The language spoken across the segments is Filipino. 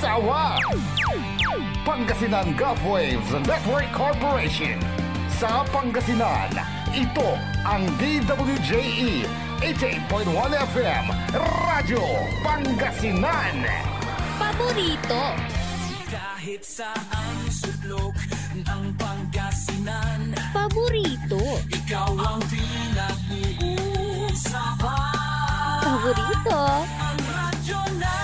sawa. Pangasinan Gulf Waves Network Corporation. Sa Pangasinan, ito ang DWJE 88.1 FM Radyo Pangasinan. Paborito. Kahit saan sulok ng Pangasinan, Paborito. ikaw ang pinag-uusapan. Paborito. Ang radyo na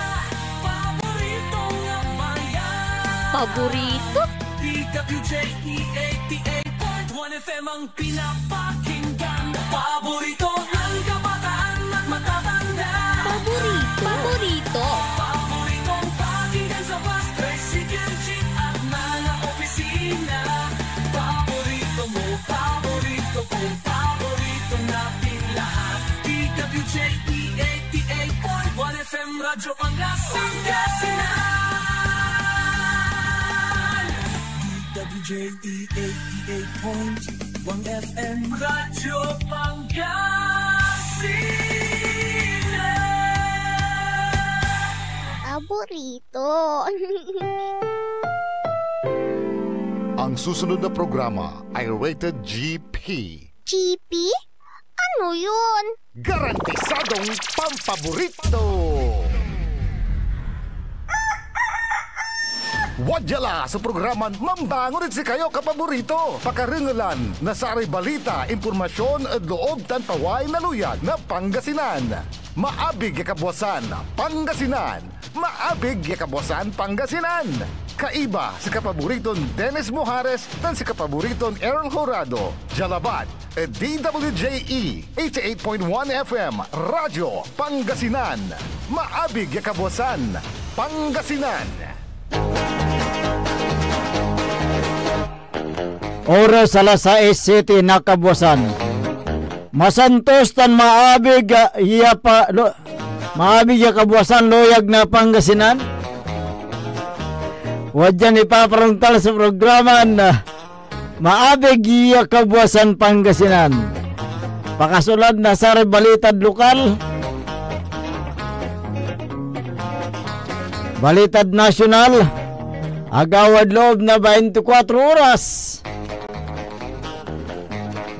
paborito ng bayan. Paborito. DWJE 88.1 FM ang pinapakinggan. Paborito ng kabataan at matatanda. Paborito. Paborito. Paboritong pakinggan sa bus, tricycle, jeep at mga opisina. Paborito mo, paborito ko, paborito natin lahat. DWJE 88.1 FM Radyo Pangasinan. DWJE 88.1 FM Radyo Pangasinan. Paborito. Ang susunod na programa ay rated GP. GP? Ano yun? Garantisadong pampaborito. Wadyala sa programan Mambangon si kayo kapaborito. Pakaringalan na sa balita, impormasyon at loob tanpaway na luyag na Pangasinan. Maabig yakabwasan Pangasinan. Maabig yakabwasan Pangasinan. Kaiba si kapaboriton Dennis Mojares tan si kapaboriton Errol Horado. Jalabat at DWJE 88.1 FM Radyo Pangasinan. Maabig yakabwasan Pangasinan. Oras alas 6:07 na kabuwasan. Masantos tan maabig maabig ya kabuwasan loyag na Pangasinan. Wadyan ipaparangtal sa programa na maabig ya kabuwasan Pangasinan. Pakasulad na sa balitad lokal, balitad nasyonal, agawad loob na 24 oras.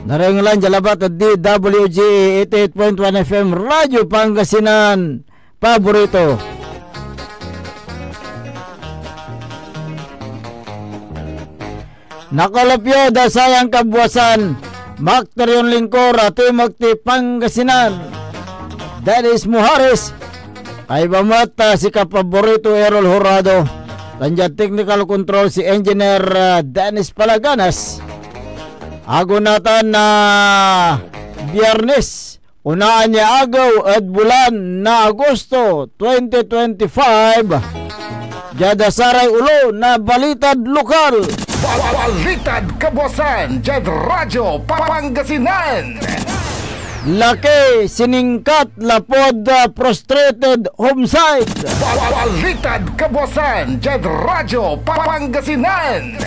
Narangalan jalabat at DWJ 88.1 FM Radyo Pangasinan. Paborito. Nakalapyo da sayang kabuwasan Makterion Lingkor at Magti Pangasinan. Dennis Mojares ay bamata si kapaborito Errol Horado. Tanya technical control si Engineer Dennis Palaganas. Agunatan na Biyernes, unaan niya agaw at bulan na Agosto 2025. Jada saray ulo na balitad lokal. Balitad kabuwasan Jad Radyo Pangasinan. Laki siningkat lapod frustrated homicide. Balitad kabuwasan Jad Radyo Pangasinan.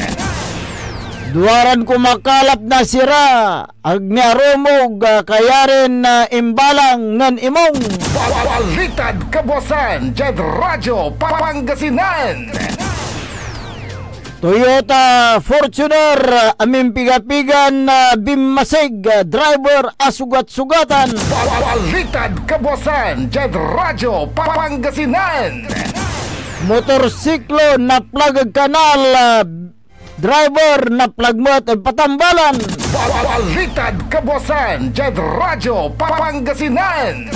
Duwaran kumakalap na sira agnyarumog kaya rin na imbalang nan imong. Balitad kabuwasan Jad Radyo Pangasinan. Toyota Fortuner aming pigapigan na bimasig driver asugat-sugatan. Balitad kabuwasan Jad Radyo Pangasinan. Motorsiklo na plagag kanal, driver na plagmot at patambalan. Balitad kabuwasan Jad Radyo Pangasinan.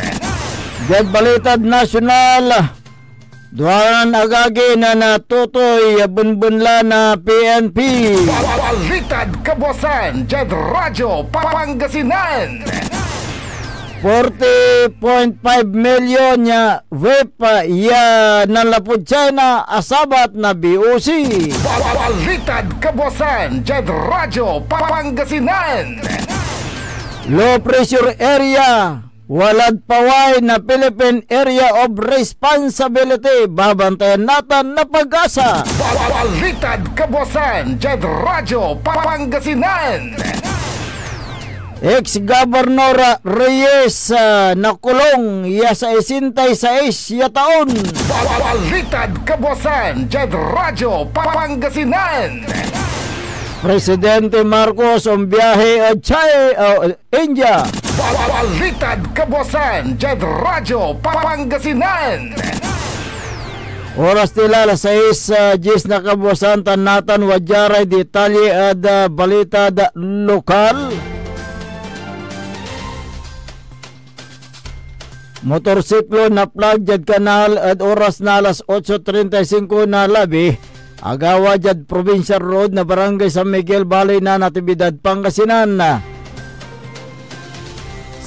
Jad balitad nasyonal, duwaran agagi na natutoy bunbunla na PNP. Balitad kabuwasan Jad Radyo Pangasinan. 40.5 milyon ya vape ya nalapod China asabat na BOC. Balitad kabuwasan Jad Radyo Pangasinan. Low pressure area, walad paway na Philippine Area of Responsibility, babantayan natin na pag-asa. Balitad kabuwasan Jad Radyo Pangasinan. Ex-Governor Reyes nakulong ya sa 66 ya taon. Balitad Kabuasan, Jed Radyo, Pangasinan. Presidente Marcos ang biyahe at India. Balitad Kabuasan, Jed Radyo, Pangasinan. Oras nila alas 6 Gis na Kabuasan, tanatan wajaray detalye at balita lokal. Motorsiklo na plug jad kanal at oras na alas 8:35 na labi. Agawa jad Provincial Road na barangay San Miguel Valley na Natividad, Pangasinan.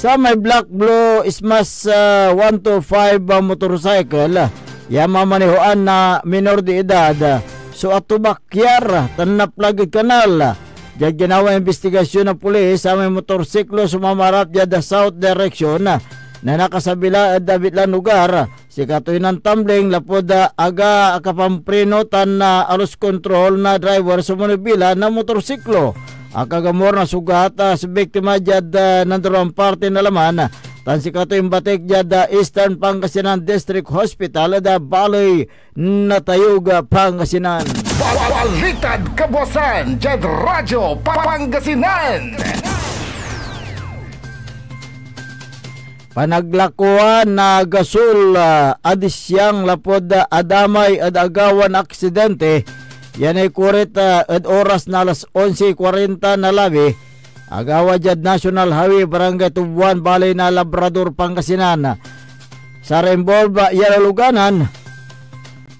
Sa may black blue Smash 125 motorcycle, yamamanihoan na minor de edad. So atubakyar tanap plug kanal. Jad ginawa investigasyon ng pulis sa may motorsiklo sumamarap jad south direction na nakasabila at dabitlan lugar. Si katoy ng tumbling lapod aga akapampreno tan na alos control na driver sumunibila na motorsiklo. Akagamor na sugat sa biktima jad nandurang parte na laman. Tan si katoy batik jad Eastern Pangasinan District Hospital da Balay na Tayuga, Pangasinan. Balitad Kabuasan, Jed Radyo, Pangasinan. Panaglakuan na gasol adisyang lapod adamay at agawan aksidente. Yan ay kurit at oras na alas 11:40 na labi. Agawa jad National Highway Barangay Tubuan Balay na Labrador, Pangasinan. Sa involve yalaluganan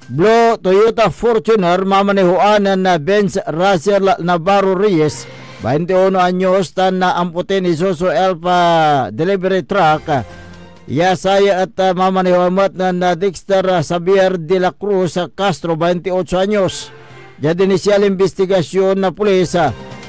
Blue Toyota Fortuner mamanihuan na Benz Russell Navarro Reyes 21 anyos tan na amputin Isuzu Elfa delivery truck. Yasaya at mamanihuamat na Dexter Xavier de la Cruz Castro 28 anyos. Jad inisyal investigasyon na pulis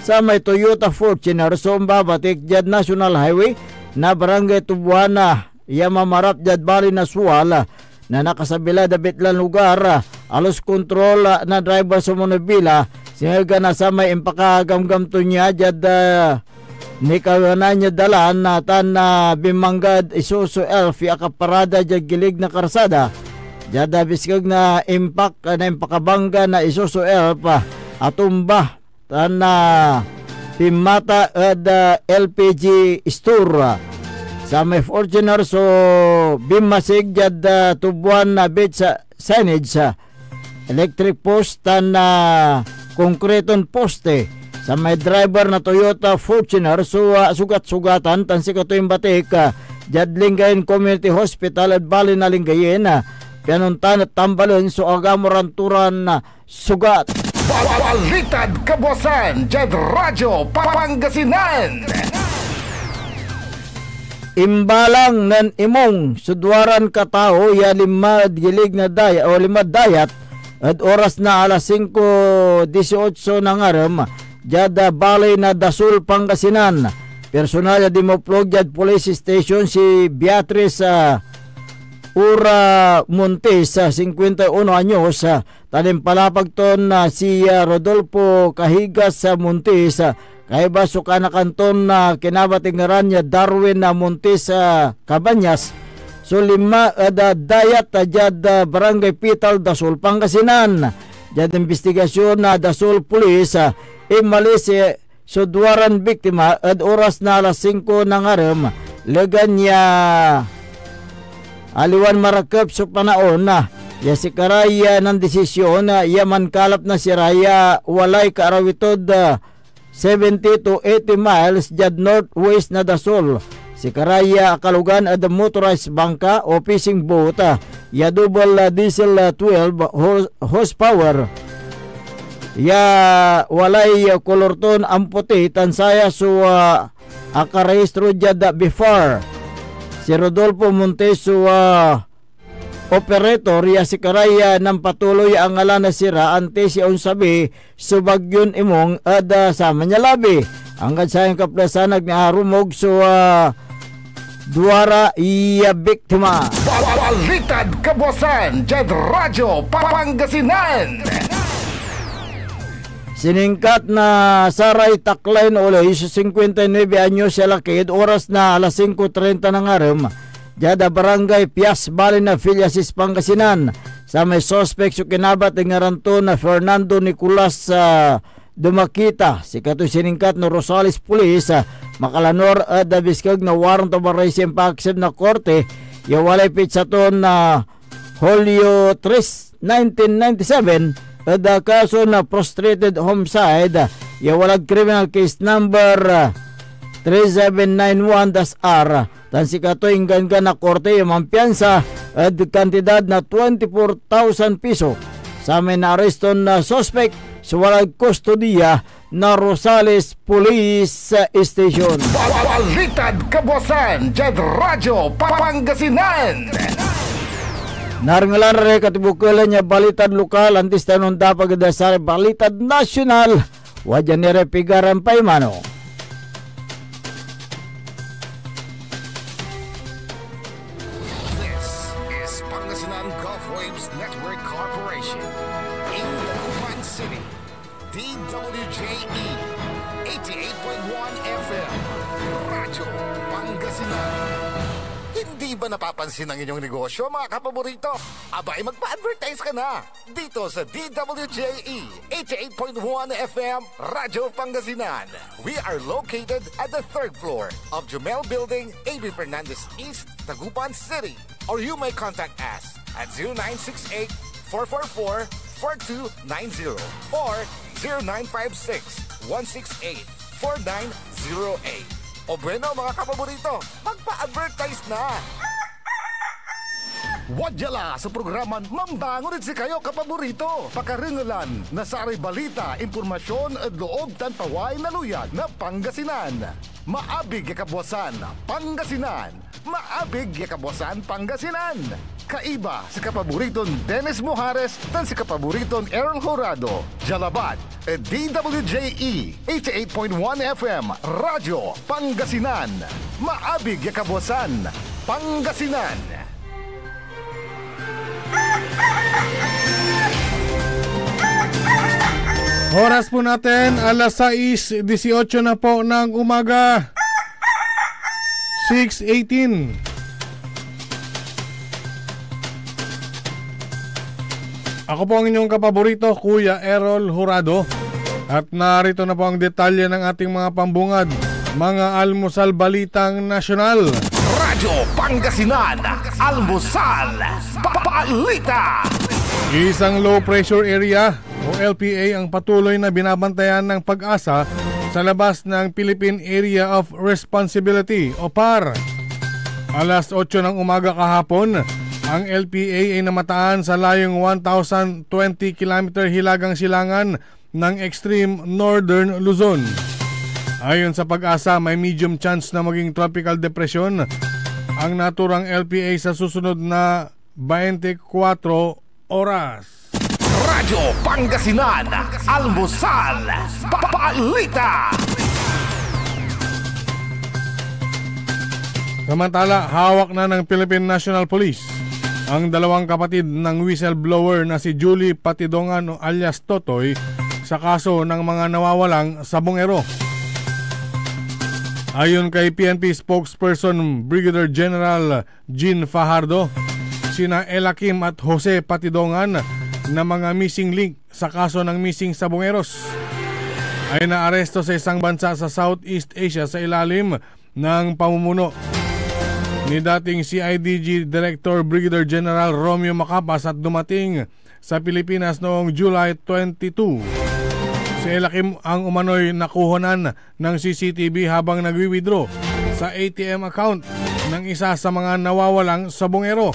sa may Toyota Fortuner sumbabatik jad National Highway na Barangay Tubuana yamamarap jad Bali na Suwal na nakasabila dabitlan lugar. Alos kontrol na driver sumunibila. Singa na sa may impakagamgamto niya jad ni kawanan niya dalan na tan na bimanggad Isuzu Elf akaparada jad gilig na karsada. Jad biskag na impact na impakabangga na Isuzu Elf atumba tan na pimata at LPG store. Sa may Fortuner so bimasig jad tubuan na bit sa signage electric post tan na konkreton poste. Sa may driver na Toyota Fortuner so sugat-sugatan tan si katoy batik jad Lingayen Community Hospital at Bali na Lingayen pinuntan at tambalon so agamoranturan sugat. Balitad Kabuasan, Jed Radyo, Pangasinan. Imbalang nan imong sudwaran katao ya limad gilig na dayat o limad dayat at oras na alas 5:18 ng aram jada Balay na Dasul, Pangasinan. Personal ya dimoplog jad police station si Beatrice Ura Montes 51 anyos. Talimpalapag ton si Rodolfo Cahigas Montes kay baso na kanton na kinabatingaran niya Darwin na Montes Cabanyas. So 5 dayat jad Barangay Pital, Dasul, Pangasinan. Jad investigasyon na Dasul Police imalis sudwaran biktima at oras na alas 5 ng aram legan niya aliwan marakap sa panaon na ya si karaya ng desisyon na yaman kalap na si Raya walay kaarawitod 70 to 80 miles jad northwest na Dasul. Si karaya akalugan at motorized bangka o fishing boat ya double diesel 12 horsepower. Ya walay kolorton amputi tansaya so akarehistro jad before. Si Rodolfo Montes operator ya si karaya ng patuloy ang ngalan na sira ante si unsabi subagyon imong ada sa manyalabi. Hanggang sa yung kaplasanag na rumog so duwara iya biktima. Balitad Kabuasan, Jed Radyo, Pangasinan. Siningkat na Saray Taclain Oloy, 59 anyos siya lakid, oras na alas 5:30 ng araw. Jada Barangay Pias Bali na Filiasis Pangasinan. Sa may suspect so kinabat ng ngaranto na Fernando Nicolas Dumakita. Si katoy siningkat no Rosales Police makalanor at biskag na warrant of arrest and paksib na korte. Yawalay pitsaton na Hulyo 3, 1997 at kaso na prostrated homicide. Yawalag criminal case number 3791-R. Tan si katoy inggan na korte yung mampiyansa at kantidad na 24,000 piso. Sa amin na areston na suspect sa walang kustodiya na Rosales Police Station. Balitad Kabuasan, Jed Radyo, Pangasinan. Narangalan rin katibukulan niya balitad lokal, antis tanon dapat sa balitad nasyonal. Wajan nire pigaran pa imano. This is Pangasinan Gulf Waves Network Corporation in Dagupan City. DWJE 88.1 FM Radyo Pangasinan. Hindi ba napapansin ang inyong negosyo, mga kapaborito? Abay, magpa-advertise ka na dito sa DWJE 88.1 FM Radyo Pangasinan. We are located at the 3rd floor of Jumel Building, A.B. Fernandez East, Dagupan City. Or you may contact us at 0968-444-4290 or 0956-168-4908. O bueno, mga kapaborito, magpa-advertise na! Wadyala sa programan Mambangon si kayo kapaborito. Pakaringalan na saray balita, impormasyon at loob tan paway na luyag na Pangasinan. Maabig ya Kabuasan, Pangasinan. Maabig ya Kabuasan, Pangasinan. Kaiba si kapaboriton Dennis Mojares tan si kapaboriton Errol Horado. Jalabat at DWJE 88.1 FM Radyo Pangasinan. Maabig ya Kabuasan, Pangasinan. Oras po natin alas 6:18 na po ng umaga. 6:18. Ako po ang inyong kapaborito, Kuya Errol Horado. At narito na po ang detalye ng ating mga pambungad, mga almusal balitang nasyonal. Radyo Pangasinan, almusal balita. Isang low pressure area o LPA ang patuloy na binabantayan ng Pag-asa sa labas ng Philippine Area of Responsibility o PAR. Alas 8 ng umaga kahapon, ang LPA ay namataan sa layong 1,020 km hilagang silangan ng extreme northern Luzon. Ayon sa Pag-asa, may medium chance na maging tropical depression ang naturang LPA sa susunod na 24 oras. Radyo Pangasinan, almusal balita. Samantala, hawak na ng Philippine National Police ang dalawang kapatid ng whistleblower na si Julie Patidongan alias Totoy sa kaso ng mga nawawalang sabongero. Ayon kay PNP spokesperson Brigadier General Jean Fajardo, sina Ella Kim at Jose Patidongan na mga missing link sa kaso ng missing sabongeros ay naaresto sa isang bansa sa Southeast Asia sa ilalim ng pamumuno ni dating CIDG Director Brigadier General Romeo Macapas at dumating sa Pilipinas noong July 22. Si Ella Kim ang umano'y nakuhanan ng CCTV habang nagwi-withdraw sa ATM account ng isa sa mga nawawalang sabongero,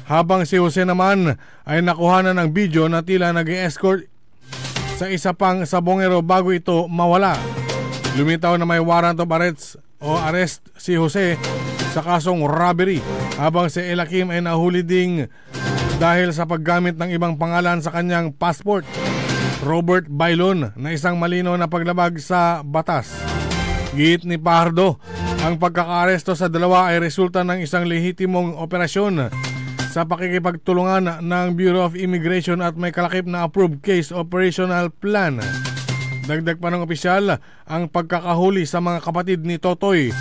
habang si Jose naman ay nakuhanan ng video na tila nag-escort sa isa pang sabongero bago ito mawala. Lumitaw na may warrant of arrest si Jose sa kasong robbery, habang si Ella Kim ay nahuli ding dahil sa paggamit ng ibang pangalan sa kanyang passport. Robert Bailon na isang malinaw na paglabag sa batas. Giit ni Pardo, ang pagkakaaresto sa dalawa ay resulta ng isang lehitimong operasyon sa pakikipagtulungan ng Bureau of Immigration at may kalakip na approved case operational plan. Dagdag pa ng opisyal, ang pagkakahuli sa mga kapatid ni Totoy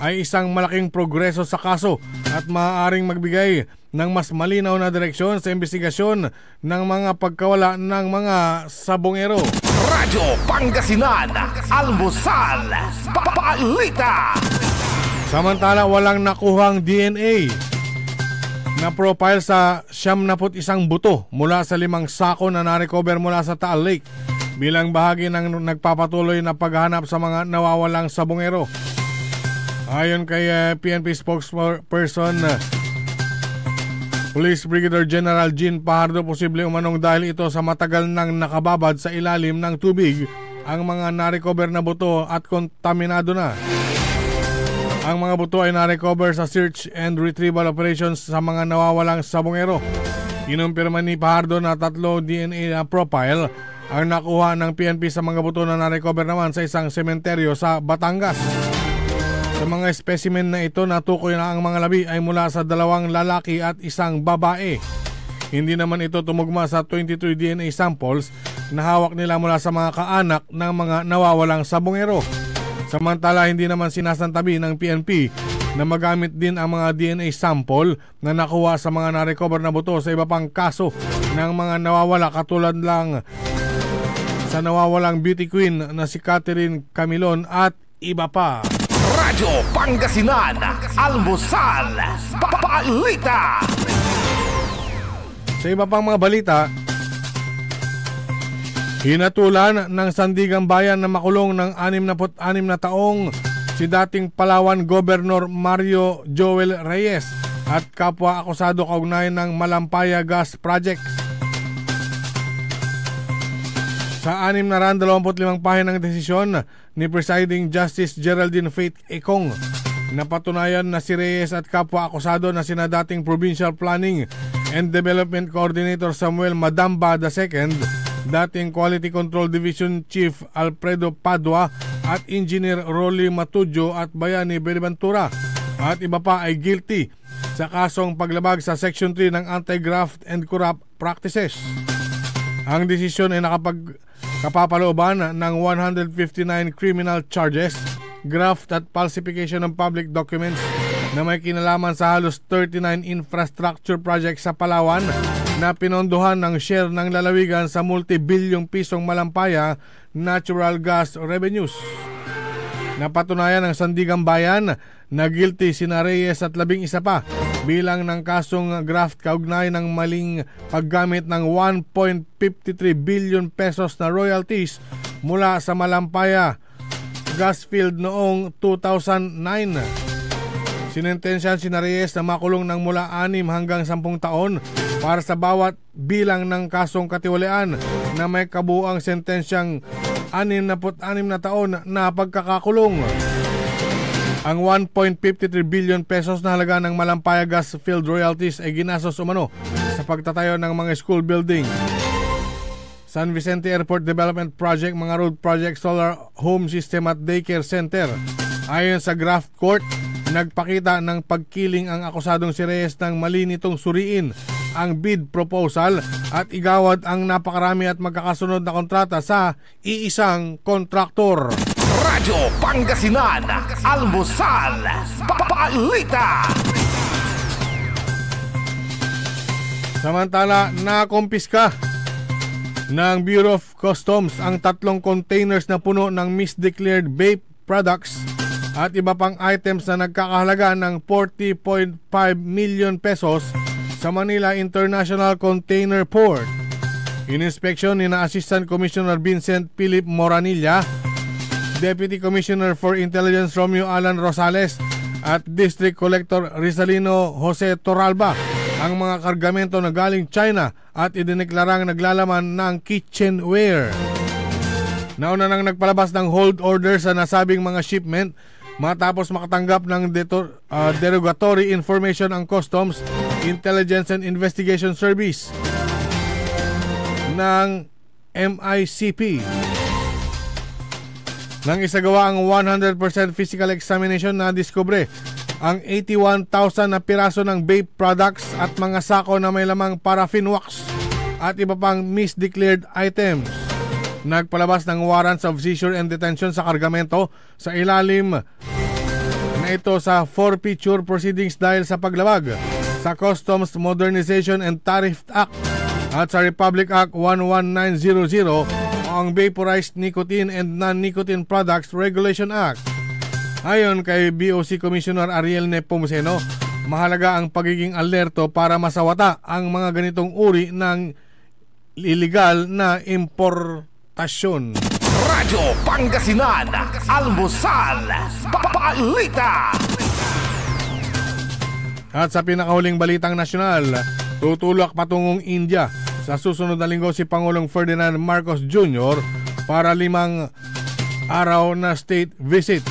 ay isang malaking progreso sa kaso at maaaring magbigay ng mas malinaw na direksyon sa investigasyon ng mga pagkawala ng mga sabongero. Radyo Pangasinan, Almusal, Balita. Samantala, walang nakuhang DNA na profile sa 71 buto mula sa 5 sako na narecover mula sa Taal Lake bilang bahagi ng nagpapatuloy na paghahanap sa mga nawawalang sabongero. Ayon kay PNP spokesperson Police Brigadier General Jean Fajardo, posible umanong dahil ito sa matagal nang nakababad sa ilalim ng tubig ang mga narecover na buto at kontaminado na. Ang mga buto ay narecover sa search and retrieval operations sa mga nawawalang sabongero. Kinumpirma ni Fajardo na 3 DNA profile ang nakuha ng PNP sa mga buto na narecover naman sa isang sementeryo sa Batangas. Sa mga specimen na ito, natukoy na ang mga labi ay mula sa 2 lalaki at 1 babae. Hindi naman ito tumugma sa 23 DNA samples na hawak nila mula sa mga kaanak ng mga nawawalang sabongero. Samantala, hindi naman sinasantabi ng PNP na magamit din ang mga DNA sample na nakuha sa mga narecover na buto sa iba pang kaso ng mga nawawala, katulad lang sa nawawalang beauty queen na si Catherine Camilon at iba pa. Radyo Pangasinan, Almusal, Balita. Sa iba pang mga balita, hinatulan ng Sandigang Bayan na makulong ng 66 na taong si dating Palawan Governor Mario Joel Reyes at kapwa akusado kaugnay ng Malampaya Gas Project. Sa 625 pahinang desisyon ni Presiding Justice Geraldine Faith Econg, napatunayan na si Reyes at kapwa akusado na sina dating Provincial Planning and Development Coordinator Samuel Madamba II, dating Quality Control Division Chief Alfredo Padua at Engineer Rolly Matudyo at Bayani Beliventura at iba pa ay guilty sa kasong paglabag sa Section 3 ng Anti-Graft and Corrupt Practices. Ang desisyon ay kapapalooban ng 159 criminal charges, graft at falsification ng public documents na may kinalaman sa halos 39 infrastructure projects sa Palawan na pinondohan ng share ng lalawigan sa multi-bilyong pisong Malampaya natural gas revenues. Napatunayan ng Sandigang Bayan na guilty sina Reyes at 11 pa bilang ng kasong graft kaugnay ng maling paggamit ng 1.53 billion pesos na royalties mula sa Malampaya gas field noong 2009. Sinentensyahan sina Reyes na makulong ng mula 6 hanggang 10 taon para sa bawat bilang ng kasong katiwalian na may kabuuang sentensyang 66 na taon na pagkakakulong. Ang 1.53 billion pesos na halaga ng Malampaya Gas Field royalties ay ginastos umano sa pagtatayo ng mga school building, San Vicente Airport Development Project, mga road project, solar home system at daycare center. Ayon sa Graft Court, nagpakita ng pagkiling ang akusadong si Reyes ng mali nitong suriin ang bid proposal at igawad ang napakarami at magkakasunod na kontrata sa iisang kontraktor. Radyo Pangasinan, Almusal, Balita. Samantala, nakumpiska ng Bureau of Customs ang 3 containers na puno ng misdeclared vape products at iba pang items na nagkakahalaga ng 40.5 million pesos sa Manila International Container Port. Ininspeksyon ni na Assistant Commissioner Vincent Philip Moranilla, Deputy Commissioner for Intelligence Romeo Alan Rosales at District Collector Rizalino Jose Torralba ang mga kargamento na galing China at idineklarang naglalaman ng kitchenware. Nauna nang nagpalabas ng hold order sa nasabing mga shipment matapos makatanggap ng derogatory information ang Customs, Intelligence and Investigation Service ng MICP. Nang isagawa ang 100% physical examination, na diskubre ang 81,000 na piraso ng vape products at mga sako na may lamang paraffin wax at iba pang misdeclared items. nagpalabas ng warrants of seizure and detention sa kargamento sa ilalim na ito sa forfeiture proceedings dahil sa paglabag sa Customs Modernization and Tariff Act at sa Republic Act 11900 o ang Vaporized Nicotine and Non-Nicotine Products Regulation Act. Ayon kay BOC Commissioner Ariel Nepomuceno, mahalaga ang pagiging alerto para masawata ang mga ganitong uri ng illegal na importasyon. Radyo Pangasinan, Almusal, Balita. At sa pinakahuling balitang nasyonal, tutulak patungong India sa susunod na linggo si Pangulong Ferdinand Marcos Jr. para 5 araw na state visit.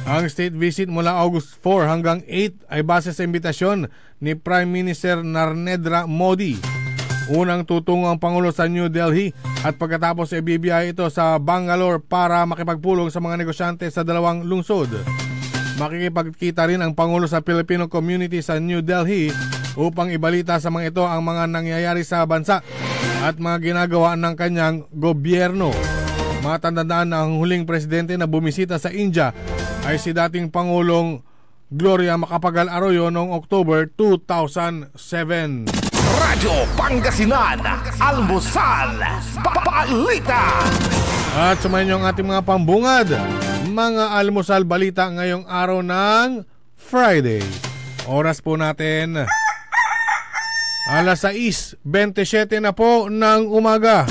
Ang state visit mula August 4 hanggang 8 ay base sa imbitasyon ni Prime Minister Narendra Modi. Unang tutungo ang Pangulo sa New Delhi at pagkatapos ay bibiyahe ito sa Bangalore para makipagpulong sa mga negosyante sa dalawang lungsod. Makikipagkita rin ang Pangulo sa Filipino community sa New Delhi upang ibalita sa mga ito ang mga nangyayari sa bansa at mga ginagawa ng kanyang gobyerno. Matandaan na ang huling presidente na bumisita sa India ay si dating Pangulong Gloria Macapagal Arroyo noong October 2007. Radyo Pangasinan, Almusal, Balita. At sumayin niyo ang ating mga pambungad, mga almusal balita ngayong araw ng Friday. Oras po natin, alas 6:27 na po ng umaga.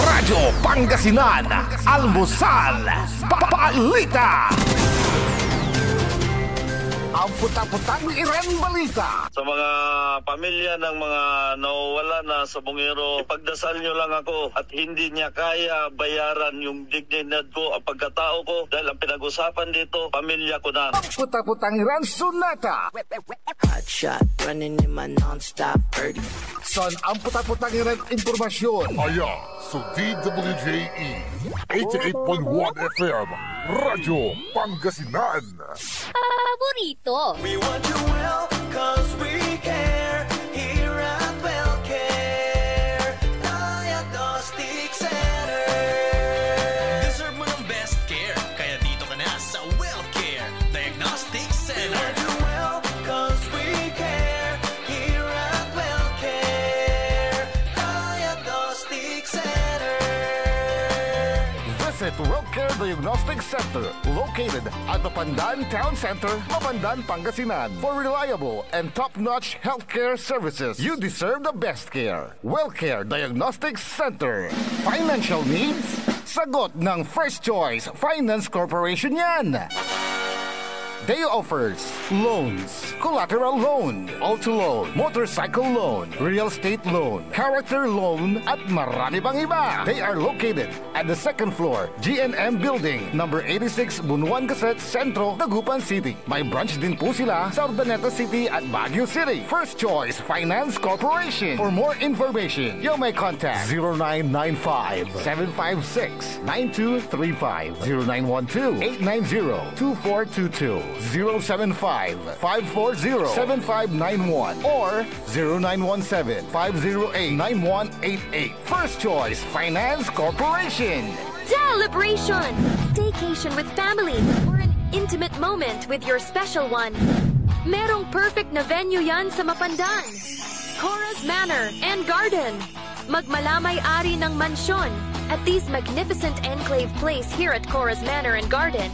Radyo Pangasinan, Almusal, Balita. Ang puta-putang Iren Balita. Sa mga pamilya ng mga nawawala na sa bungero, pagdasal nyo lang ako at hindi niya kaya bayaran yung dignidad ko, ang pagkatao ko, dahil ang pinag-usapan dito, pamilya ko na. Ang puta-putang Iren Sunata. Hot shot, running in my non-stop 30. Son, ang puta-putang Iren Impormasyon. Aya, sa DWJE 88.1 FM, Radyo Pangasinan. Paborito. We want you well, cause we care. Here at WellCare Diagnostic Center. Deserve mo ng best care, kaya dito ka na sa WellCare Diagnostic Center. We want you well, cause we care. Here at WellCare Diagnostic Center. Visit WellCare Diagnostic Center, located at the Pandan Town Center, Mapandan, Pangasinan. For reliable and top-notch healthcare services, you deserve the best care. WellCare Diagnostic Center. Financial needs? Sagot ng First Choice Finance Corporation yan. They offers loans, collateral loan, auto loan, motorcycle loan, real estate loan, character loan, at marami pang iba. They are located at the second floor, GNM Building, number 86, Bunuan Gazette, Centro, Dagupan City. May branch din po sila sa Urdaneta City at Baguio City. First Choice Finance Corporation. For more information, you may contact 0995-756-9235, 0912-890-2422. 075-540-7591 or 0917-508-9188. First Choice Finance Corporation. Celebration! Staycation with family or an intimate moment with your special one. Merong perfect na venue yan sa Mapandan. Cora's Manor and Garden. Magmalamay-ari ng mansyon at these magnificent enclave place here at Cora's Manor and Garden.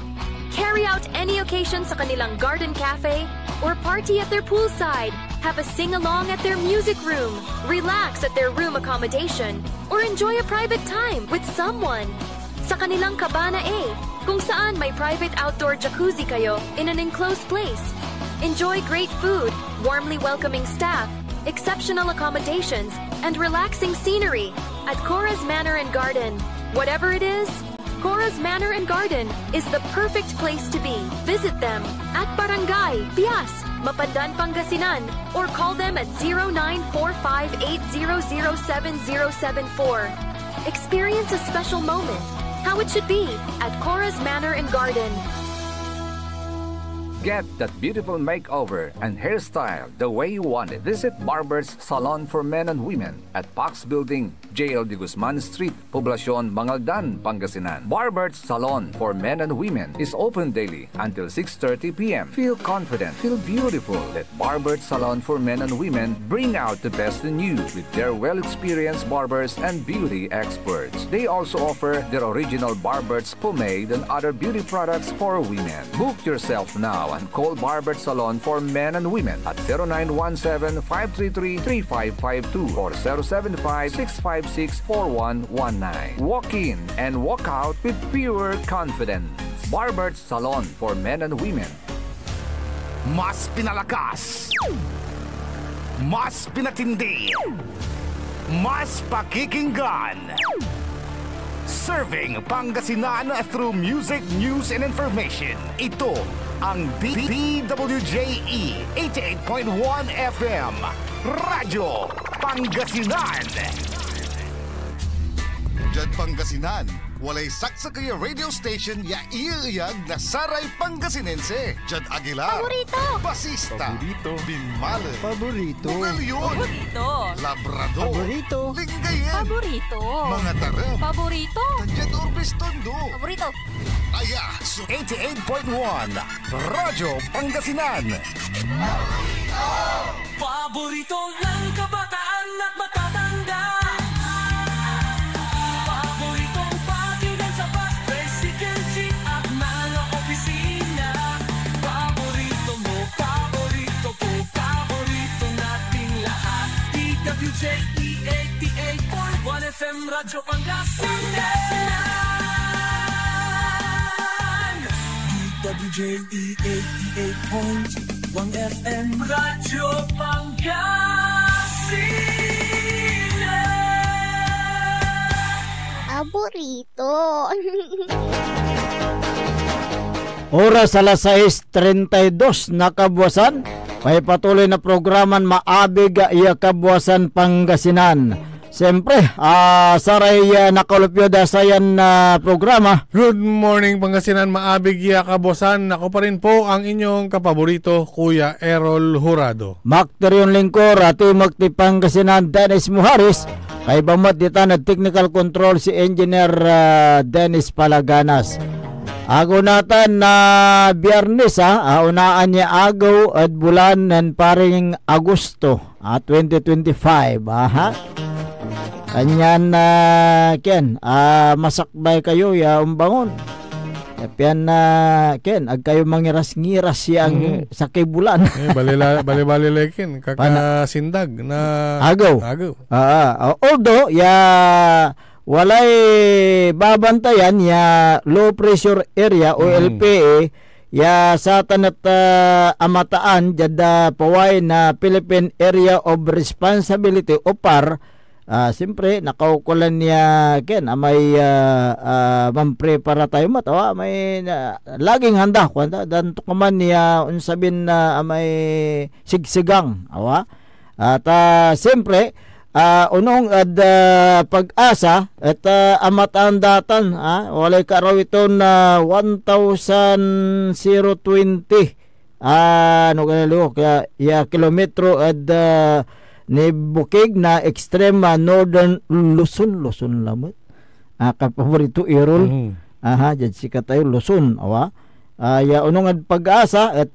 Carry out any occasion sa kanilang garden cafe or party at their poolside. Have a sing-along at their music room, relax at their room accommodation, or enjoy a private time with someone. Sa kanilang Cabana A, kung saan may private outdoor jacuzzi kayo in an enclosed place. Enjoy great food, warmly welcoming staff, exceptional accommodations, and relaxing scenery at Cora's Manor and Garden. Whatever it is, Cora's Manor and Garden is the perfect place to be. Visit them at Barangay Pias, Mapandan, Pangasinan, or call them at 0945-800-7074. Experience a special moment, how it should be at Cora's Manor and Garden. Get that beautiful makeover and hairstyle the way you want it. Visit Barber's Salon for Men and Women at Pax Building, JL de Guzman Street, Poblacion, Mangaldan, Pangasinan. Barber's Salon for Men and Women is open daily until 6:30 p.m. Feel confident, feel beautiful. Let Barber's Salon for Men and Women bring out the best in you with their well-experienced barbers and beauty experts. They also offer their original Barber's pomade and other beauty products for women. Book yourself now and call Barber's Salon for Men and Women at 0917-533-3552 or 075-656-4119. Walk in and walk out with pure confidence. Barber's Salon for Men and Women. Mas pinalakas, mas pinatindi, mas pakikinggan. Serving Pangasinan through music, news, and information. Ito ang DWJE 88.1 FM, Radyo Pangasinan. Diyan Pangasinan, walay saksa kaya radio station ya iiyag na saray Pangasinense. Diyan Aguilar, Paborito. Basista, Paborito. Binmale, Paborito. Bugalyon, Paborito. Labrador, Paborito. Lingayen, Paborito. mga tarap, Paborito. Tadyan Orbis Tondo. Paborito. Aya, so 88.1 Radyo Pangasinan. Paborito ng kabataan at matatanda. Paboritong pakinggan sa bus, tricycle, jeep at mga opisina. Paborito mo, paborito ko, paborito nating lahat. DWJE 88.1 FM, Radyo Pangasinan. DWJE 88.1 FM, Radyo Pangasinan. Paborito. Oras alas 6:32 na kabuwasan. May patuloy na programan maabig iya kabuwasan Pangasinan. Siyempre, saray nakalupyo da sayan na programa. Good morning Pangasinan, maabig ya kabosan. Ako pa rin po ang inyong kapaborito, Kuya Errol Jurado. Makterion Lingkor, ati magti Pangasinan Dennis Muharis. Kay bamat dita na technical control si Engineer Dennis Palaganas. Ago natan na Biyernes unaan niya agaw at bulan ng paring Agosto 2025. Kanyan Ken, masakbay kayo ya umbangon. Pian Ken, ag kayo mangiras-ngiras yang sakay bulan. Bali lekin kakasindag na agaw. Although walay babantayan ya low pressure area o LPA ya sa tanat amataan jada paway na Philippine Area of Responsibility o PAR. Siyempre nakaukulan niya Ken may mamprepara tayo matawa may laging handa kwanta dan tukaman niya unsabin na may sigsigang awa at siyempre unong pag-asa at amataan datan walay karaw ito na 1,020 ano ganalo kaya kilometro at ni bukig na extreme northern Luzon lamot kapaborito Errol dyan sika tayo Luzon awa ya unong pag-asa at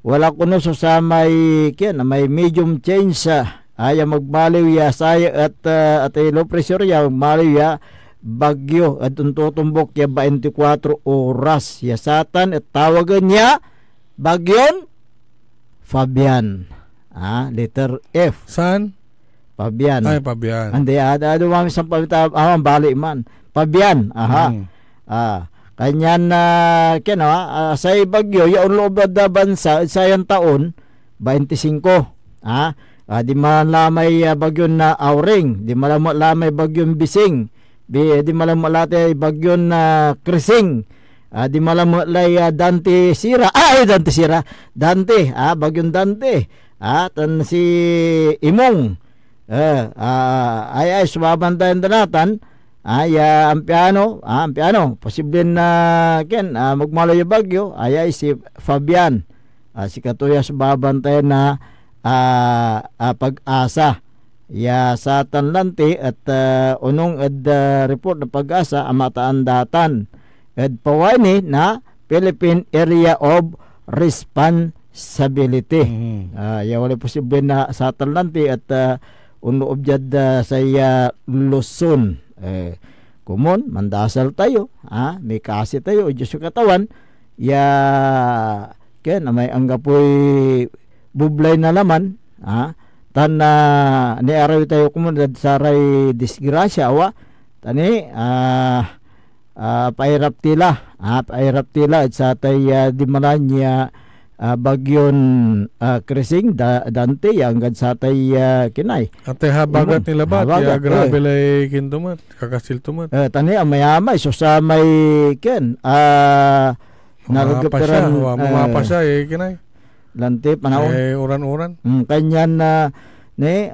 wala kuno sa may medium change aya magbaliw ya saya at low pressure ya magbaliw ya bagyo at tutumbok ya 24 oras ya satan at tawagan niya bagyon Fabian. Letter F. San? Fabian. Ay, Fabian. Andi, dumami sa bali man. Fabian. Kanyan sa bagyo, yung loob na bansa, sayang taon, 25. Di malamay bagyon na Auring, di malamay bagyon Bising, di malamay bagyon na Krising, di malamay Dante Sira, bagyon Dante. Tan si Imong ay sumabantayan na natin ang piano, posible na ken magmalo yung bagyo, ay si Fabian. Si Katuya subabantayan na pag-asa. Ya sa tanlanti at unong report na pag-asa amataan datan. Pawani na Philippine Area of Responsibility. Ya wala posible na sa tanlanti at unoob jad sa Luzon. Kumon, mandasal tayo, may kasi tayo, Diyos yung katawan, kaya na may anggapoy bublay na laman, tan na niaraw tayo kumunad saray disgrasya, tani, pairap tila at sa tay dimalan niya bagyon krising dante hanggang sa tay kinay ate habagat nila ba grabe lay kintumat kakasil tumat tani amayamay so sa may ken nagagperan mapasa kinay lante panahon uran-uran kanyan ni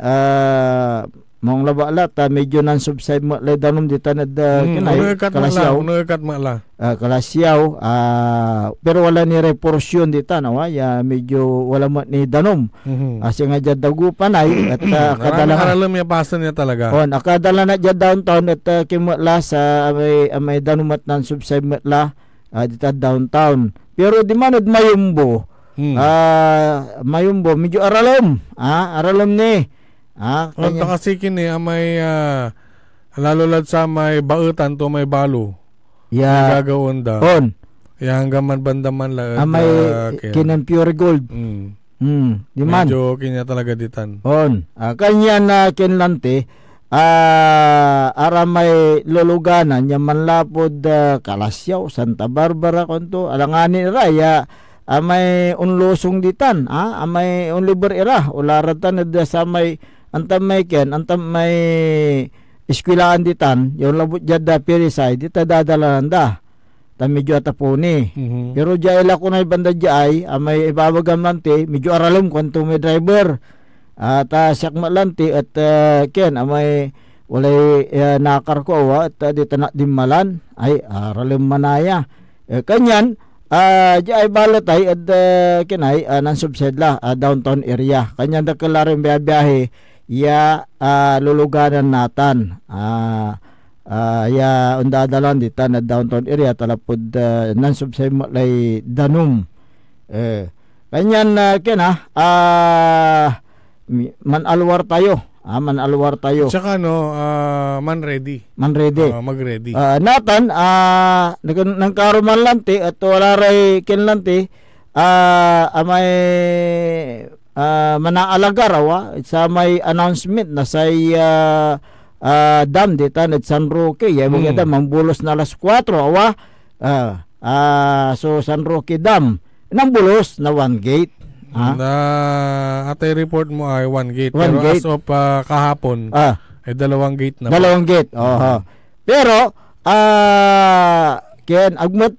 mong labalat medyo nan subside mo lay danom ditan kinay kalasyaw kalasyaw pero wala ni reporsyon ditan medyo wala mo ni danom kasi nga jad dagupan ay at akadalang ya pasan niya talaga akadala na jad downtown at kimotla sa may danom at nan subside motla dita downtown pero di manod mayumbo mayumbo medyo aralom ni kasi kini may lalo lad sa may bautan to may balo gagawon da hanggang man bandaman la may kinan pure gold di man medyo kinya talaga ditan kanya na kinlante ara may luluganan nya manlapod Kalasyaw Santa Barbara konto alangani raya may unlusong ditan may unliber ira ularatan sa may antam may eskwilaan ditan yung labot jada pirisay dita dadalan da medyo atapuni pero jay la kunay banda jay may ibabagam lanti medyo aralom kwanto may driver at siyak malanti at may walay nakar ko at dita na dimmalan ay aralom manaya kanyan jay balatay at kinay nan subsedla downtown area kanyan da kalarim biyahe luluganan natan undadalan dita na downtown area talapod nan subsay lay danum kanyan manalwar tayo tsaka man ready mag-ready natan nang karuman lanti at wala ray kinlanti may manaalagar sa may announcement na say dam dita at San Roque mga dam mambulos na alas 4 so San Roque Dam nang bulos na 1 gate na atay report mo ay 1 gate pero gate. As of kahapon ay 2 gate na 2 gate pero ken agmat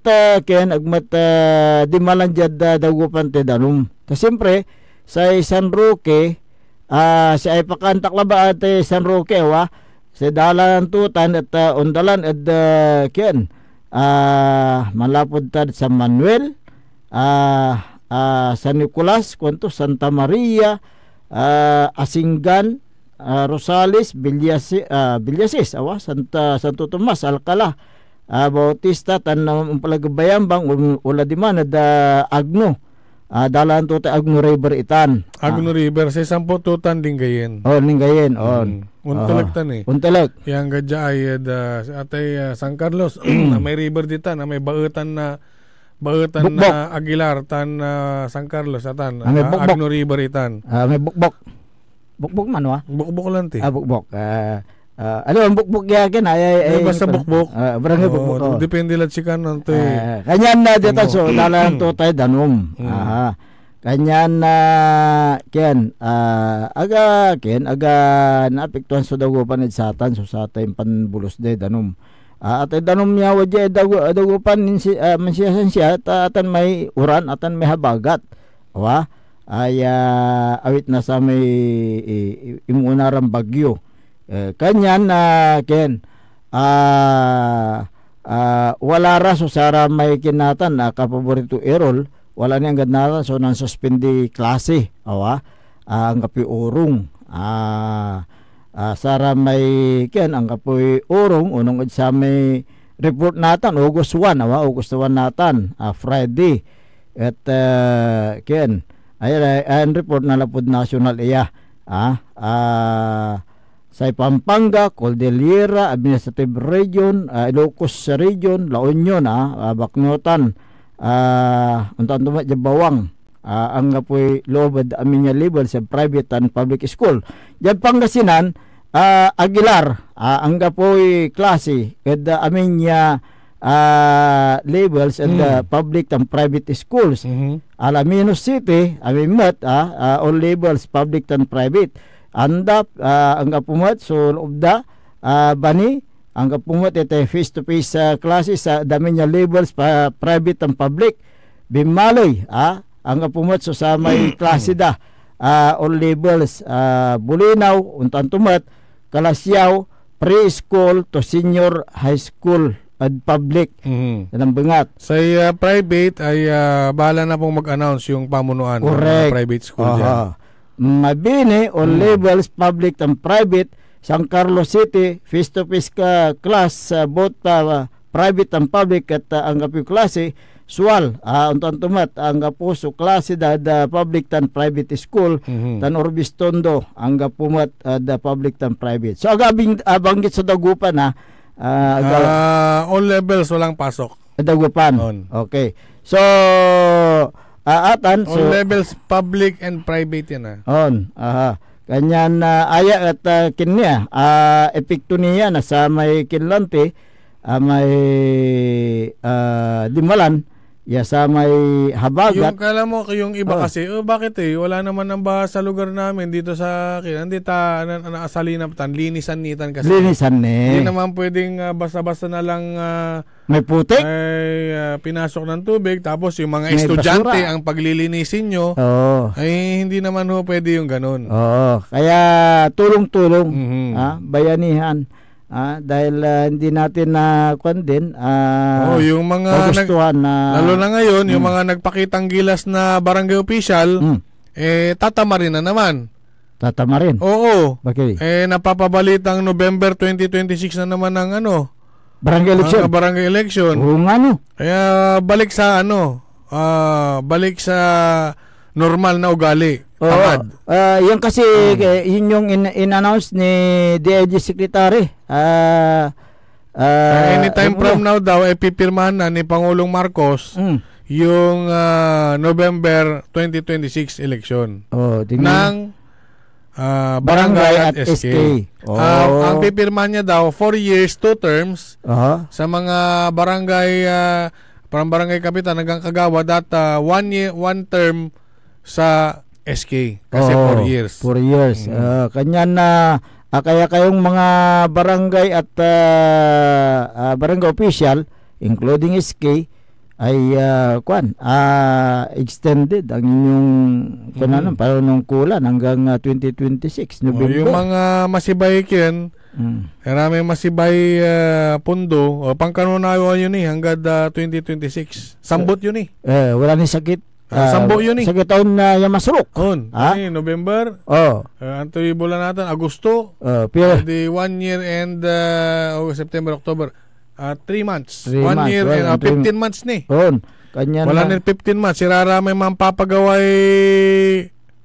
di malanjad dagupan te danum kasi siyempre sa San Roque si ay pakantak laba at San Roque sa dalan tutan at undalan at malapod tad sa Manuel San Nicolas kwanto Santa Maria Asinggan Rosales Villasis Santo Tomas Alcala Bautista tan palagabayambang wala di man Agno dalan to Agno River itan. Agno River sa sampo tutan Lingayen. Lingayen Untalagtan Untalag. Yang gadya ay atay San Carlos may river ditan may bautan na Aguilar tan San Carlos atan Agno River itan. May bukbok. Bukbok man Bukbok lang ti. Bukbok. Ano ang bukbok yakin ay basta bukbok. Barangay bukbok. Depende lang sikan nanti. Kanyan na dito so dalan to tay danum. Kanyan na aga naapektuhan so dagupan sa satan so sa tay panbulos de danum. At danum niya wadya dagupan mansiyasan siya atan may uran atan may habagat. Awit na sa may imunarang bagyo. Kanyan wala ra so sara may kinatan kapaborito erol wala ni anggad natan so nang suspindi klase ang kapoy urong sara may ken ang kapoy urong unong sa may report natan August 1 August 1 natan Friday at ken ay report na lapod national iya sa Pampanga, Cordillera, Administrative Region, Ilocos Region, La Union, Bacnotan, untan tumat Bawang, ang apoy loob aminya level sa private and public school. Diyan Pangasinan, Aguilar, ang apoy klase at aminya levels and public and private schools. Alaminos City, aminmat, all levels public and private. Andap ang kapumat so lobda bani ang kapumat ito face to face classes sa dami niya levels private and public Bimaloy ang kapumat so sa may klase da all levels Bulinaw untan tumat Kalasyaw preschool to senior high school at public ng bangat sa private ay bahala na pong mag-announce yung pamunuan ng private school dyan. Mabini all levels public and private San Carlos City face-to-face ka class both private and public at ang kapi klase sual untan tumat ang kapuso klase da public and private school tan Orbistondo ang kapumat da public and private so agabing banggit sa dagupan all levels walang pasok dagupan okay so atan all levels public and private yan kanyan aya at kinya epekto niya na sa may kinlante may Dimalan ya sa may Habagat yung kala mo yung iba kasi bakit wala naman ang baha sa lugar namin dito sa akin hindi ta naasalinaptan linisan nitan kasi linisan hindi naman pwedeng basta-basta na lang may putik ay pinasok ng tubig tapos yung mga estudyante ang paglilinisin nyo ay hindi naman pwede yung ganun kaya tulong-tulong bayanihan dahil hindi natin na din yung mga lalo na ngayon yung mga nagpakitang gilas na barangay official tatamarin na naman. Tatamarin? Oo. Bakit? Napapabalitang November 2026 na naman ang barangay election. Barangay election. Oo nga kaya balik sa balik sa normal na ugali. Yan kasi yun yung in-announce ni DIG Secretary anytime from now daw pipirmahan na ni Pangulong Marcos yung November 2026 election ng barangay at SK. Ang pipirmahan niya daw 4 years 2 terms sa mga barangay parang barangay kapitan hanggang kagawad at 1 term sa SK kasi 4 years. 4 years. Kanyan na kaya kayong mga barangay at barangay official including SK ay extended ang inyong panunungkulan hanggang 2026 November. Yung mga masibay kin marami masibay pundo pangkanunawa yun hanggang 2026 sambot yun wala ni sakit sambo yun sa taon na Yamasruk. November. Antoy bulan natin Agosto. The 1 year and September, October. 3 months. 1 year and 15 months ni. Wala na 15 months. Siraramay mga papagaway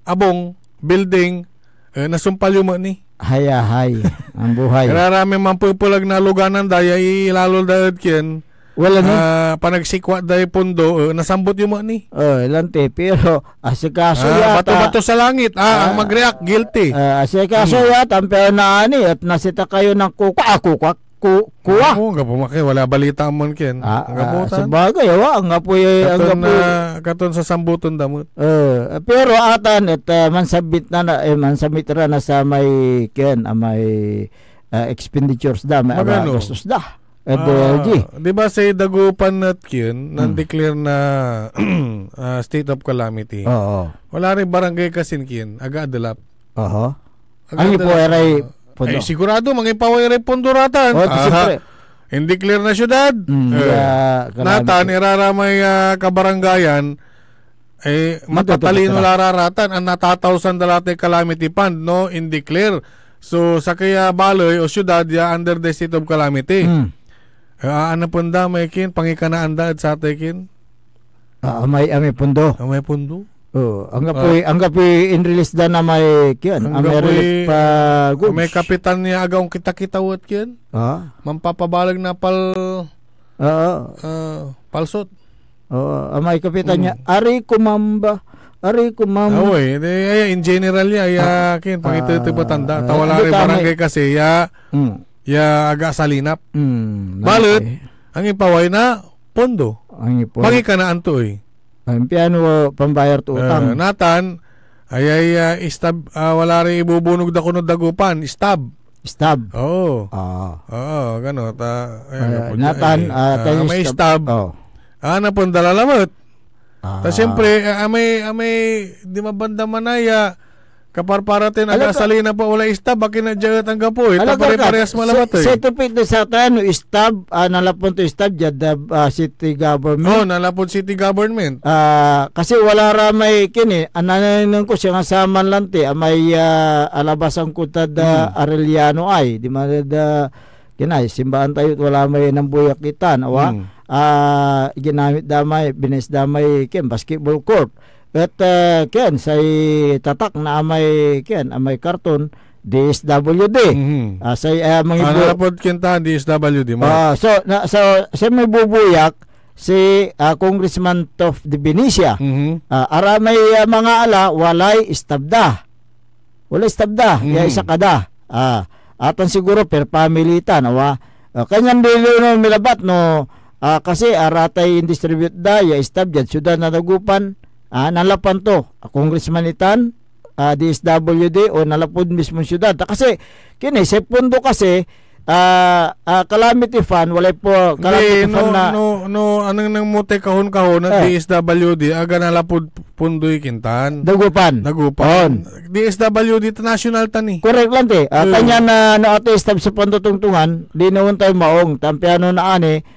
abong, building, nasumpal yung ni. Hay ang buhay. Siraramay mga pupulag na luganan daya ilalo dahil kin. Wala ni panagsikwa dahil pundo nasambot yung mga ni lante pero asikaso yata bato-bato sa langit ang mag-react guilty asikaso yata pero naani at nasita kayo ng kuwa wala balita man ken sa bagay ang apoy katon sa sambuton damot pero atan at mansabit ra na sa may ken may expenditures da may gastos da di ba sa dagupan nat yun nang-declare na state of calamity wala rin barangay kasin kin aga-adalap ang ipo ay pondo. Sigurado mangipaway rin pondo ratan. Siyempre. Hindi clear na syudad. Natan, iraramay kabarangayan, matatalino lararatan ang natatawsan dalate calamity fund, no? Hindi clear. So, sa kaya baloy o syudad, under the state of calamity. Ano punda, may kin, pangikanaan daad sa atekin? May pondo. May pondo. Ang gapoy in release da na may kiyan. Ang relief pa goods. May kapitan niya agaw kita-kita wat kiyan. Mampapabalag na palsot. May kapitan niya. Ari kumamba. In general ya kin pangito patanda. Tawala rin barangay kasi ya aga salinap. Balut ang ipaway na pondo. Pangikanaan to piano pambayar to utang. Natan stab wala rin ibubunog da kuno dagupan, stab. Gano Natan may stab. Ana pon dalalamot. Ta siyempre amay di mabanda manaya kaparparatin aga salina pa wala stab bakin na jayat ang gapoy. Ta pare-parehas malamat Sa tupit sa tano stab nalapon to stab jadab city government. Nalapon city government. Kasi wala ra may kini ananan ko siya nga saman lanti may alabas ang kutad Arellano ay di madada kinay simbahan tayo wala may nambuyak kitan ginamit damay binis damay ken basketball court. At ken say tatak na amay karton DSWD. Say nalapod kintahan DSWD mo. So may bubuyak si Congressman Tof de Benicia. Ara may mga ala walay istabda. Ya isa kada. Atan siguro per family tan kanyan dilo no milabat no kasi aratay distribute da ya istabjad syudad na dagupan. Nalapan to congressman itan DSWD o nalapod mismo syudad kasi kini sa pundo kasi calamity fund walay po calamity fund na anong nang mute kahon-kahon ng DSWD aga nalapod pundoy kintan dagupan DSWD national tani correct lang te kanya na auto stab sa pundo tungtungan di na tayo maong tampiano na ani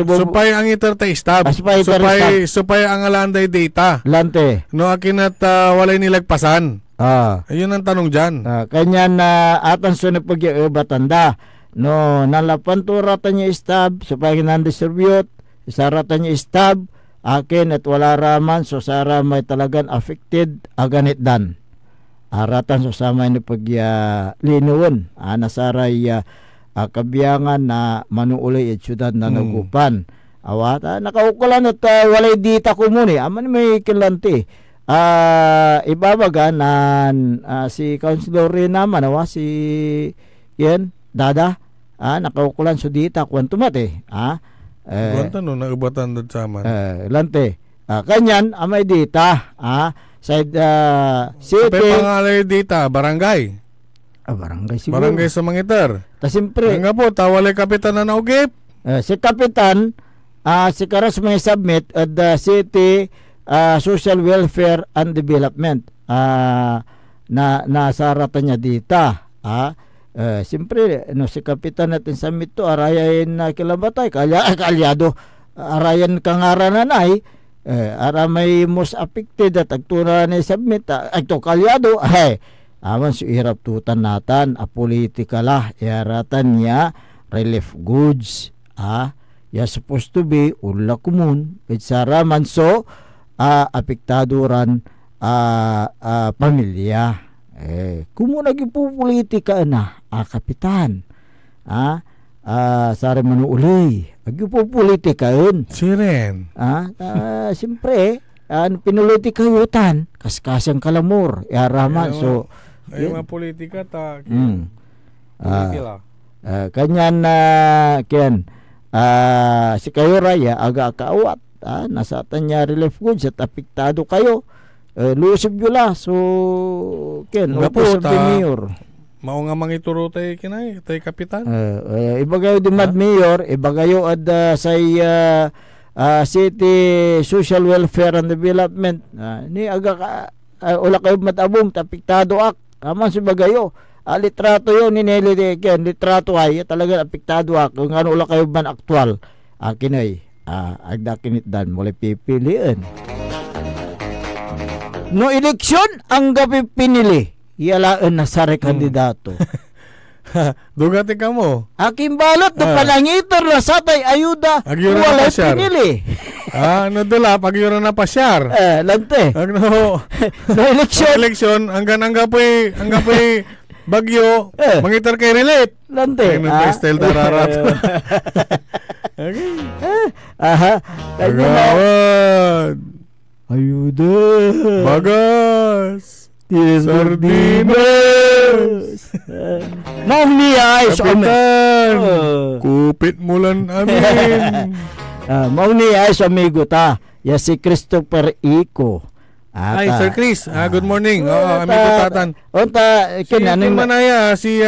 supay ang iterta stab supay ang alanday data lante no akinat walay nilagpasan ayun ang tanong dyan kanya na atan sunod pag-batanda no nalapan to ratan niya stab supay nan-distribute isa ratan niya stab akin at wala raman so sara may talagang affected aganit dan aratan so sama ni pag-linuon nasaray kabiyangan na manuulay at syudad na nagupan. Awata, nakaukulan at walay dita ko muni. Aman may kilanti. Ibabaga na si Councilor rin naman, si yan, Dada. Nakaukulan so dita, kwantumat Kwanto no, naubatan doon sa aman. Lante. Kanyan, amay dita. Sa city. Kapay pangalay dita, barangay. Barangay siguro. Barangay sa Mangiter. Siyempre. Nga po, tawalay kapitan na naugip. Si kapitan, si Karas may submit at the city social welfare and development. Nasaratan niya dita. Siyempre, si kapitan natin submit to, arayan na kilabatay, kalyado, arayan kangarananay, ara may most affected at agtuna na submit, agto kalyado, aman si hirap tutan natan politika lah yaratan niya relief goods ya supposed to be ulla kumun saraman so apektado ran pamilya kumun nagipupolitika na kapitan sare manuuli agipupolitikaon siren siyempre pinulitika yutan kaskasang kalamor yaraman so ay mga politika ta kanyan kiyan si kayo raya aga kaawat nasatan niya relief goods at apektado kayo lusog yula so kiyan office of the mayor mao nga mangituro tay kinay tay kapitan ibagayo di mad mayor ibagayo ad say city social welfare and development ni aga ula kayo matabong tapiktado ak aman si bagayo litrato yun ni Nelly Dekian, litrato ay talaga apektado ako kung ano ula kayo man aktual akin ay agdakinit dan muli pipiliin no eleksyon ang gabi pinili yalaan na sa kandidato Dugati ka mo. aking balot na palangitor na satay ayuda Agyura na wala pasyar. pinili Ano dala, pagyura na pasyar. lante Agno, no eleksyon eleksyon, hanggang po'y bagyo, mangitar kay relate. lante Ay, nung style tararat. aha kanya na Agawad. ayuda Bagas. Sardinas. Mong niya ay Kapitan. Kupit mulan amin. mong niya ay amigo ta. Ya si Christopher Ico. Ay, Sir Chris. Good morning. Amigo tatan. Unta Si Manaya, si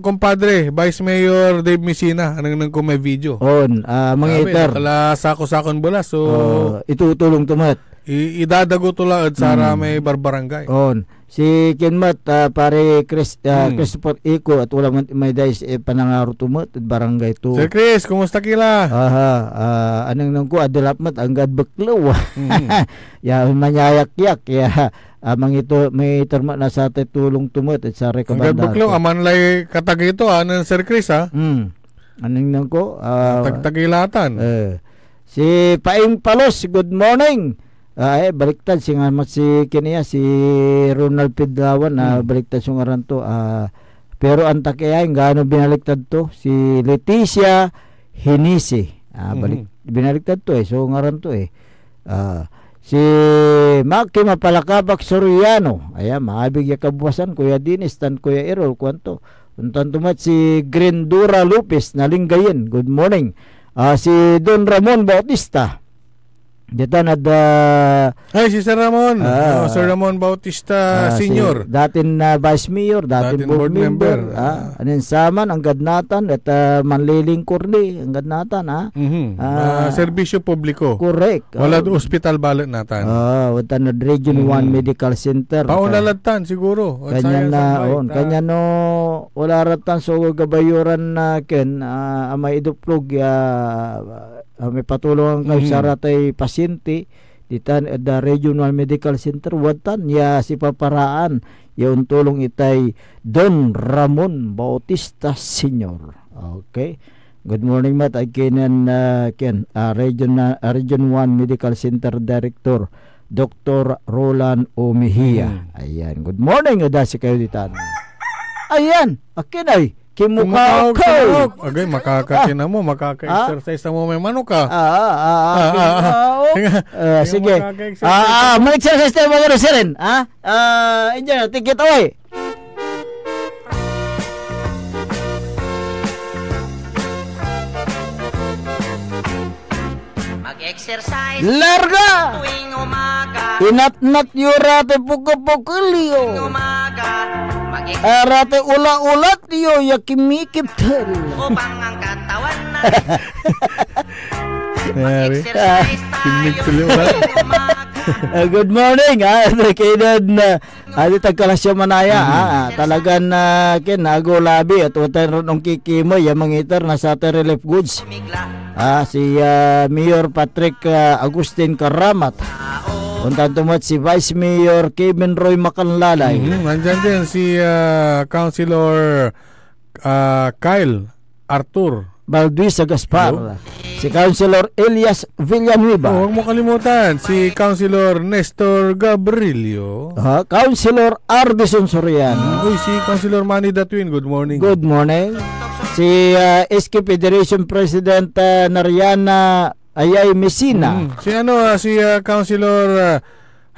compadre, Vice Mayor Dave Messina, anong nang may video. mga iter. Kala sako-sakon bulas. So, itutulong tumat. idadago tulaad sa may barbarangay. Si Kenmat pare Christopher Ico at wala man may dais panangaro tumat at barangay to. Sir Chris, kumusta kila? Anong nang ko adilapmat ang gadbaklaw. Ya manyayak-yak ya ito may terma na sa tulong tumat at sa rekomendasyon. Ang gadbaklaw aman lay katagito anong Sir Chris Anong nang ko tagtagilatan. Si Paing Palos, good morning. Baliktad si kiniya si Ronald Pidawan baliktad yung aran to pero ang takiyay gaano binaliktad to si Leticia Hinisi binaliktad to so ngaran to si Maki Mapalakabak Soriano maabig ya kabuwasan Kuya Dinis tan Kuya Errol kwanto untan tumat si Grindura Lopez na Lingayen, good morning. Si Don Ramon Bautista dito na ay si Sir Ramon Sir Ramon Bautista Senior datin Vice Mayor datin board member anin saman ang gadnatan at manliling kurli ang gadnatan serbisyo publiko correct wala do hospital balat natan wala na Region 1 Medical Center paulalatan siguro kanya no wala ratan so gabayuran na ken may iduplog may patulong kayo sa ratay pasyente ditan da Regional Medical Center watan ya si paparaan yung tulong itay Don Ramon Bautista Senior. Okay, good morning mat ay kinan Region 1 Medical Center Director Dr. Roland Omihia. Ayan, good morning ada si kayo ditan. Ayan, akin ay kimukha ko. Agay, makakatina mo, makaka-exercise mo may mano ka. Sige. Mag-exercise tayo mga Siren. Enjoy, take it away. Mag-exercise larga tuwing umaga. Inat-nat yurate puko-pukulio. Tuwing umaga. Arate ula-ulat yo yakimikip tel. Upang ang katawan natin mag-exercise tayo. Good morning kainan adi tagkalasya manaya talagan kinago labi at watan ron kikimo ya mangitar na sa relief goods si Mayor Patrick Agustin Karamat. Untan tumat si Vice Mayor Kevin Roy Macanlalay. Nandyan din si Councilor Kyle Arthur Balduisa Gaspar. Si Councilor Elias Villanueva. Huwag mo kalimutan si Councilor Nestor Gabrilio. Councilor Ardison Soriano. Si Councilor Manny Datwin, good morning. Good morning. Si SK Federation President Nariana Ayay Messina. Si Councilor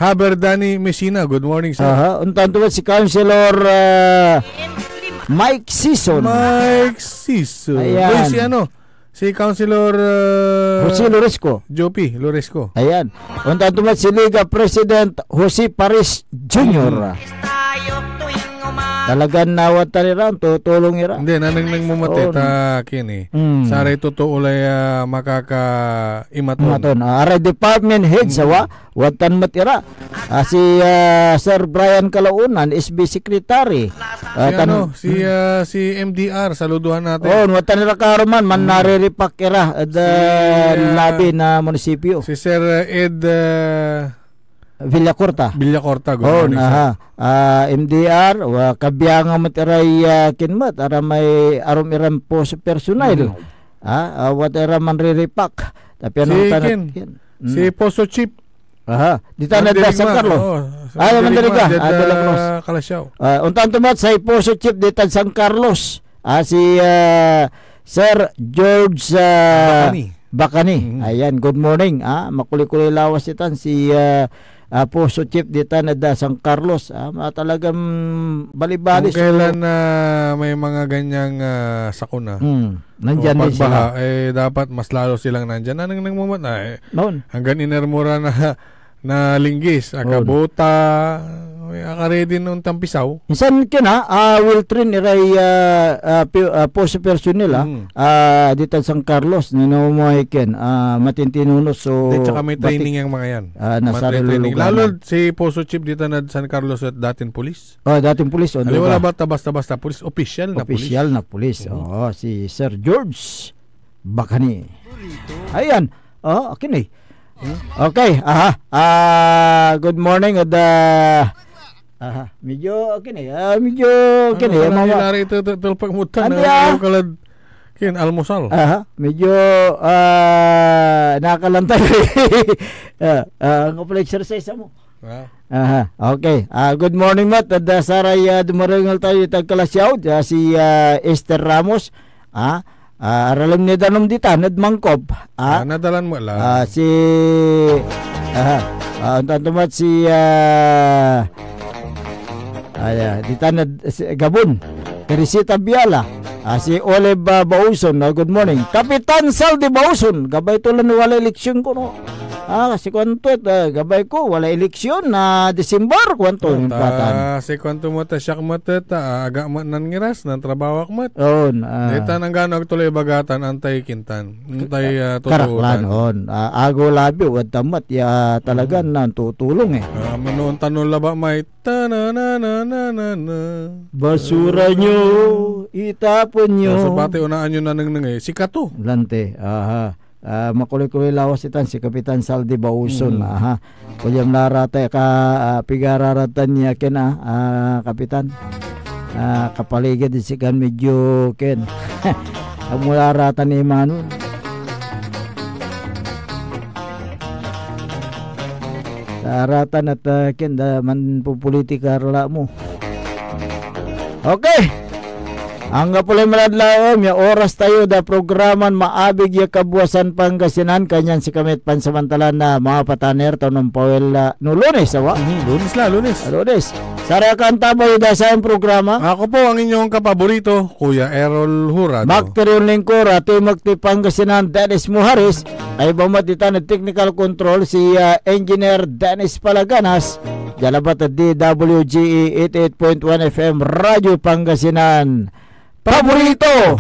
Haber Dani Messina. Good morning, sir. Untan tuwa si Councilor Mike Sison. Ayan. Si Councilor Jose Loresco. Jopi Loresco. Ayan. Untan tuwa si Liga President Jose Paris Jr. Tayo tuwing umaga. Dalagan nawat taliran tutulong ira. Hindi, nanang mumatita kini. Saray totoo lay makaka-imaton. Aray department head sawa watan matira. Si Sir Brian Kalaunan, SB Secretary. Si MDR, saluduhan natin. Watan nira karuman man nariripak ira labi na munisipyo. Si Sir Ed Villacorta, good morning. MDR wa kabiyang matiray kinmat ara may arom iram po sa personal. Wat era man riripak. Tapi si Poso Chief. Dito na da San Carlos. Mandiriga, Kalasyaw. Untan tumat sa Poso Chief dito San Carlos. Si Sir George Bakani. Ayan, good morning. Makuli-kuli lawas itan si Poso Chief dito na da San Carlos. Talagang balibalis. Kung kailan may mga ganyang sakuna. Nandyan din sila. Dapat mas lalo silang nandyan. Anong nangmumat na hanggang inermura na linggis. Akabota. Akaredy noon tampisaw. Insan kina will train iray post personnel dito San Carlos nino mo iken matintinunos so tsaka may training yang mga yan. Lalo si Poso Chief dito na San Carlos at dating pulis. Dating pulis wala basta pulis, official na pulis. Si Sir George Bakani. Ayan. Okay. Okay. Good morning medyo nangyari ito pagmutan almusal. Medyo nakalantay. Ngapal exercise mo. Okay. Good morning mat. Saray dumarangal tayo tagkalasyaw si Esther Ramos. Aralam ni danom dita nadmangkob. Nadalan mo lang. Si tantumat si dita na Gabon Teresita Biala, si Oleb Bauson. Good morning Kapitan Saldi Bauson, gabay tulan wala eleksyon ko no. Kasi kwanto gabay ko wala eleksyon na December kwanto si kwanto mo ta siyak mo ta aga mo nan ngiras nan trabaho mat dita nang gano tuloy bagatan antay kintan antay tutulan ago labi wad tamat ya talaga nan tutulong manuon tanon laba may basura nyo itapon nyo so pati unaan nyo nanang sikato lante makuloy-kuloy lawas itan si Kapitan Saldi Bauson. Kuyam narata pigararatan niya ken Kapitan. Kapaligid si kan medyo ken. Amularatan ni Manu. Saratan at ken da man pupolitika rala mo. Okay. Ang pulay maladlaom, ya oras tayo da programan maabig ya kabuasan Pangasinan kanyan si kamit pansamantalan na mga pataner tanong Powell no Lunes Lunes Sara kan tabay da sa programa. Ako po ang inyong kapaborito, Kuya Errol Hurado. Bakteryon Lingkora, Timog ti Pangasinan, Dennis Muharis. Ay bumatitan na technical control si Engineer Dennis Palaganas. Jalabat at DWGE 88.1 FM Radio Pangasinan. Paborito!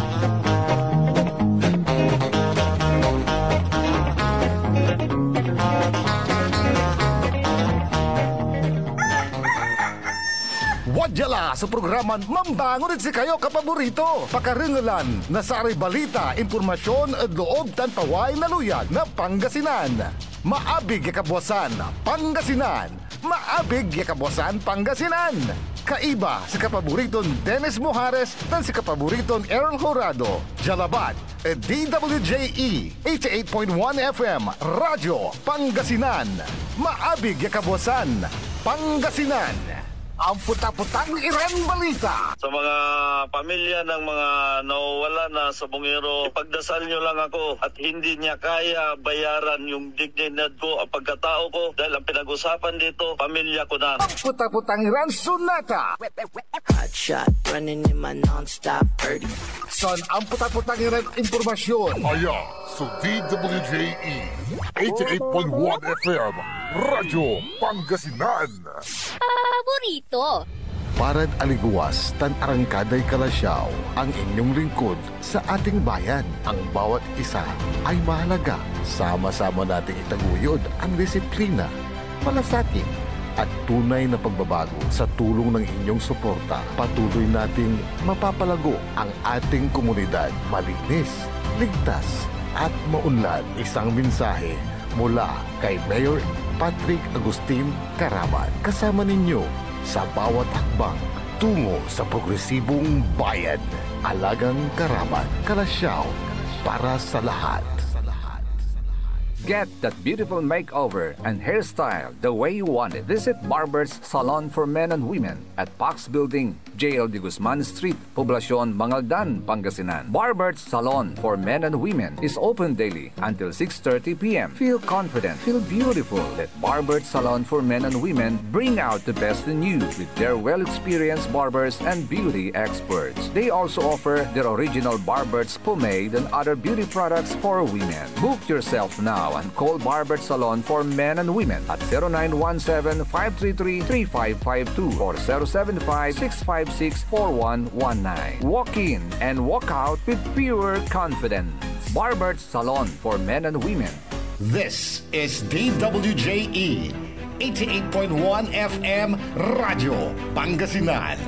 Wadyala sa programan Mambangon si kayo kapaborito. Pakaringalan na saray balita, impormasyon at loob tan paway na luyag na Pangasinan. Maabig ya kabwasan Pangasinan. Maabig ya kabwasan Pangasinan. Kaiba si kapaboriton Dennis Muhares tan si kapaboriton Errol Horado. Jalabat DWJE 88.1 FM Radyo Pangasinan. Maabig ya kabwasan Pangasinan. Ang puta-putang Iren Balita. Sa mga pamilya ng mga nawawala na sa bungero, pagdasal nyo lang ako at hindi niya kaya bayaran yung dignidad ko at pagkatao ko dahil ang pinag-usapan dito, pamilya ko na. Ang puta-putang Iren Sunata. Hot shot, running in my non-stop 30. Son, ang puta-putang Iren Impormasyon. Aya sa DWJE 88.1 FM Radyo Pangasinan. Paborito. Barad aliguas tan arangkaday kalasyaw ang inyong lingkod sa ating bayan. Ang bawat isa ay mahalaga. Sama-sama nating itaguyod ang disiplina, malasakit at tunay na pagbabago. Sa tulong ng inyong suporta, patuloy nating mapapalago ang ating komunidad. Malinis, ligtas at maunlad. Isang mensahe mula kay Mayor Patrick Agustin Caraman. Kasama ninyo sa bawat hakbang tungo sa progresibong bayan. Alagang Caraman, Kalasyaw, para sa lahat. Get that beautiful makeover and hairstyle the way you want it. Visit Barber's Salon for Men and Women at Pax Building, JL de Guzman Street, Poblacion, Mangaldan, Pangasinan. Barber's Salon for Men and Women is open daily until 6:30 p.m. Feel confident, feel beautiful. Let Barber's Salon for Men and Women bring out the best in you with their well-experienced barbers and beauty experts. They also offer their original Barber's pomade and other beauty products for women. Book yourself now and call Barber's Salon for Men and Women at 0917-533-3552 or 075-656-4119. Walk in and walk out with pure confidence. Barber's Salon for Men and Women. This is DWJE 88.1 FM Radio Pangasinan.